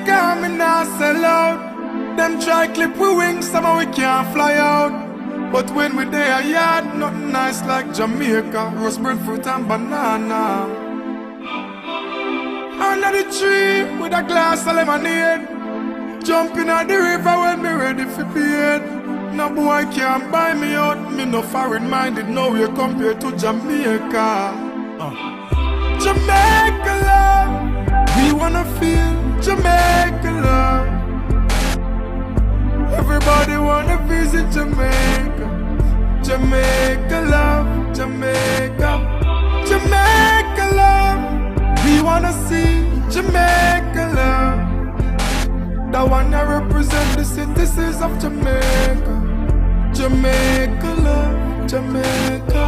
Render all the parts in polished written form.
Jamaica, me nah sell out. Them try clip we wings, somehow we can't fly out. But when we there yard, nothing nice like Jamaica. Roast breadfruit and banana. Under the tree with a glass of lemonade. Jumping at the river when me ready for bed. No boy can't buy me out. Me no foreign minded, no way compared to Jamaica. Jamaica love, we wanna feel Jamaica love. Everybody wanna visit Jamaica. Jamaica love, Jamaica. Jamaica love, we wanna see Jamaica love. The one that represent the citizens of Jamaica. Jamaica love, Jamaica.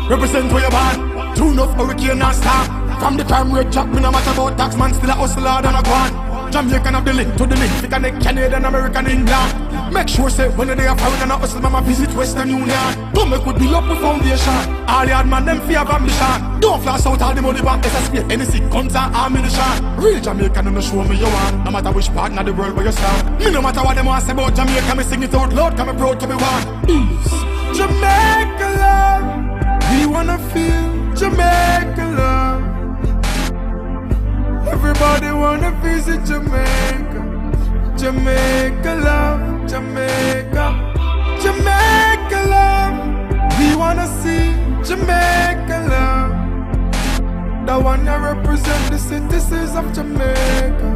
Represent where you born. Tune up hurricane and storm. From the crime rate track, me no matter about tax man, still a hustler than a guan. Jamaican of the link to the link, we connect Canadian, American, England. Make sure say when they are foreign and a hustle, mama visit Western Union. Don't make we build up a foundation. All the hard man, them fear of ambition. Don't flash out all the money back, SSP, any sick guns and ammunition. Real Jamaican, no show me you want. No matter which part of the world where you stand. Me no matter what them want say about Jamaica, me sing it out loud, come me proud to be one. Jamaica love, we wanna feel Jamaica love. Everybody wanna visit Jamaica. Jamaica love, Jamaica. Jamaica love, we wanna see Jamaica love. The one that represent the citizens of Jamaica.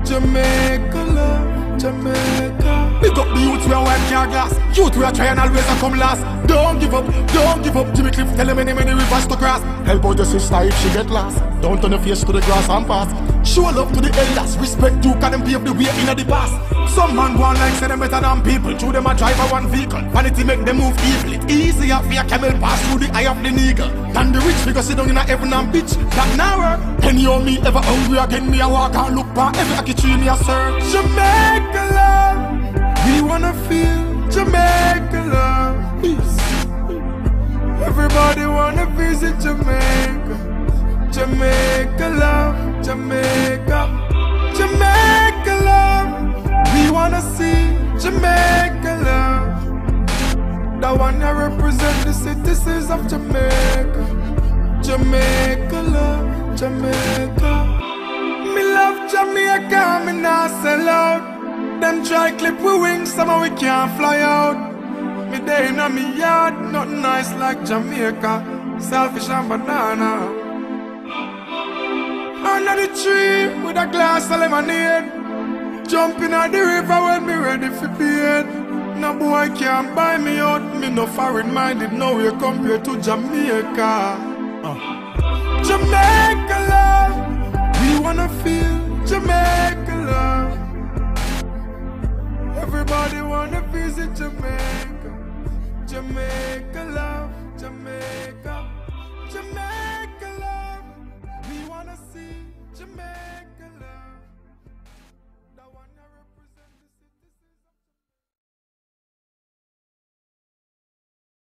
Jamaica love, Jamaica. Big up the youth we are wipe your glass. Youth we are trying always to come last. Don't give up, don't give up. Jimmy Cliff tell him many rivers to cross. Help out your sister if she get lost. Don't turn your face to the grass and pass. Show love to the elders, respect you, cause them pave the way in the past. Some man go on like say them better than people. Through them a drive a one vehicle. Vanity make them move evil. It easier for a camel pass through the eye of the eagle than the rich figure sit down in a heaven and bitch. That now work. Penny on me ever hungry again, me a walk and look back. Every aki tree me a search. Jamaica love, we wanna feel Jamaica love. Peace. Everybody wanna visit Jamaica. Jamaica love, Jamaica. Jamaica love, we wanna see Jamaica love. The one that represent the citizens of Jamaica. Jamaica love, Jamaica. Me love Jamaica, me nah sell out. Them try clip we wings, somehow we can't fly out. Me day in a me yard, nothing nice like Jamaica. Selfish and banana. Under the tree with a glass of lemonade. Jumping at the river when me ready for bed. No boy can't buy me out. Me no foreign minded, no way compared to Jamaica.